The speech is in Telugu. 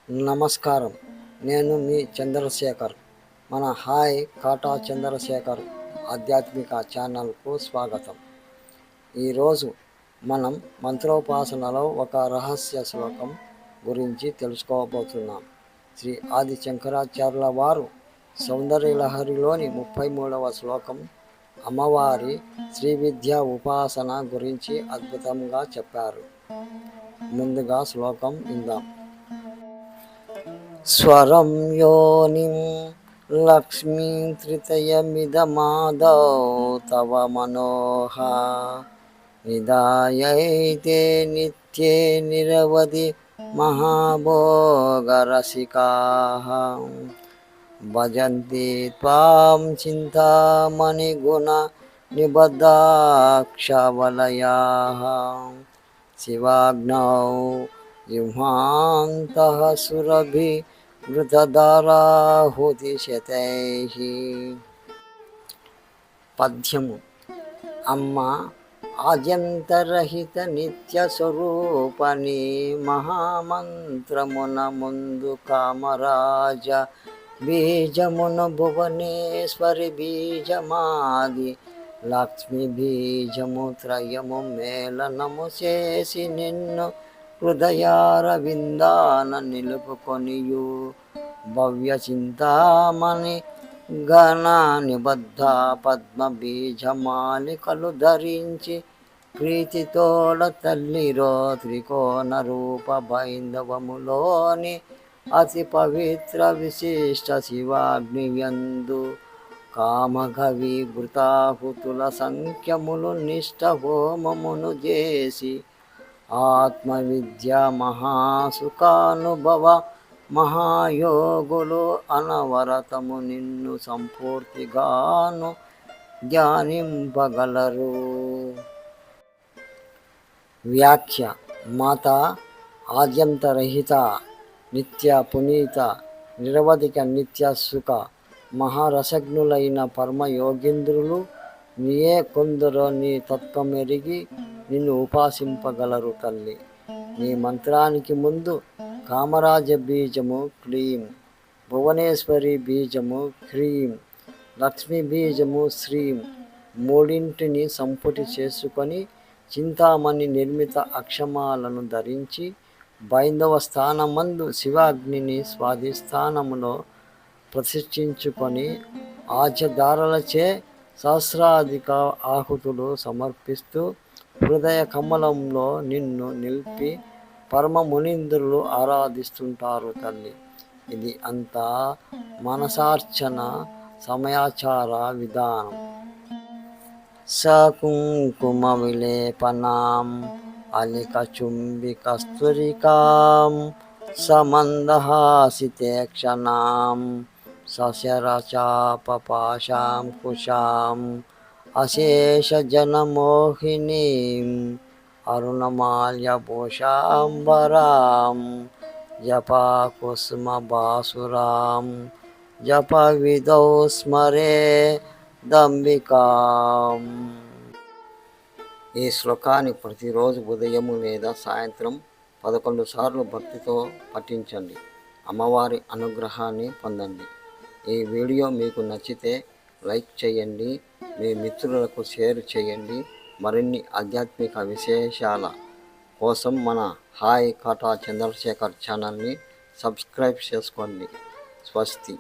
నమస్కారం. నేను మీ చంద్రశేఖర్. మన హాయ్ కాటా చంద్రశేఖర్ ఆధ్యాత్మిక ఛానల్కు స్వాగతం. ఈరోజు మనం మంత్రోపాసనలో ఒక రహస్య శ్లోకం గురించి తెలుసుకోబోతున్నాం. శ్రీ ఆది శంకరాచార్యుల వారు సౌందర్యలహరిలోని 33వ శ్లోకం అమ్మవారి శ్రీ విద్యా ఉపాసన గురించి అద్భుతంగా చెప్పారు. ముందుగా శ్లోకం విందాం. స్వరం యోనిం లక్ష్మీ త్రితయమిదమాదౌ తవ మనోహ నిదాయైతే నిత్యే నిరవధి మహాభోగరసికాః భజంతి త్వాం చింతామణిగుణ నిబద్ధాక్షవలయాః శివాగ్నౌ జిహ్వాంతః సురభి వృతధారాహుతిశతైః. పద్యము. అమ్మ ఆద్యంతరహిత నిత్య స్వరూపని మహామంత్రమున ముందు కామరాజ బీజమును భువనేశ్వరి బీజమాది లక్ష్మి బీజము త్రయము మేళనము చేసి నిన్ను హృదయారవిందాన నిలుపుకొనియు భవ్య చింతామణి ఘన నిబద్ధ పద్మ బీజమాలికలు ధరించి ప్రీతితోడ తల్లిరో త్రికోణ రూప బైందవములోని అతి పవిత్ర విశిష్ట శివాగ్నియందు కామగవి వృతాహుతుల సంఖ్యములు నిష్ట హోమమును చేసి ఆత్మవిద్య మహాసుఖానుభవ మహాయోగులు అనవరతము నిన్ను సంపూర్తిగాను ధ్యానింపగలరు. వ్యాఖ్య. మాత ఆద్యంతరహిత నిత్య పునీత నిరవధిక నిత్య సుఖ మహారసజ్ఞులైన పరమయోగేంద్రులు నీయే. కొందరు నీ తత్వమెరిగి నిన్ను ఉపాసింపగలరు తల్లి. నీ మంత్రానికి ముందు కామరాజ బీజము క్లీం, భువనేశ్వరి బీజము హ్రీం, లక్ష్మీ బీజము శ్రీం మూడింటిని సంపుటి చేసుకొని చింతామణి నిర్మిత అక్షమాలను ధరించి బైందవ స్థానమందు శివాగ్నిని స్వాధిష్టానములో ప్రతిష్ఠించుకొని ఆజ్యధారలచే సహస్రాధిక ఆహుతులు సమర్పిస్తూ హృదయ కమలంలో నిన్ను నిలిపి పరమ మునీంద్రులు ఆరాధిస్తుంటారు తల్లి. ఇది అంతా మనసార్చన సమయాచార విధానం. సకుంకుమ విలేపనాం అలిక చుంబి కస్తూరికాం సమందహాసితే క్షణాం సశరచాపపాశాం కుశాం అశేష జనమోహినీం అరుణమాల్యభూషాంబరాం జపా కుసుమ బాసురాం జప విదౌ స్మరే దంబికాం. ఈ శ్లోకాన్ని ప్రతిరోజు ఉదయము లేదా సాయంత్రం 11 సార్లు భక్తితో పఠించండి. అమ్మవారి అనుగ్రహాన్ని పొందండి. ఈ వీడియో మీకు నచ్చితే లైక్ చేయండి, మీ మిత్రులకు షేర్ చేయండి. మరిన్ని ఆధ్యాత్మిక విశేషాల కోసం మన హాయ్ కాటా చంద్రశేఖర్ ఛానల్ని సబ్స్క్రైబ్ చేసుకోండి. స్వస్తి.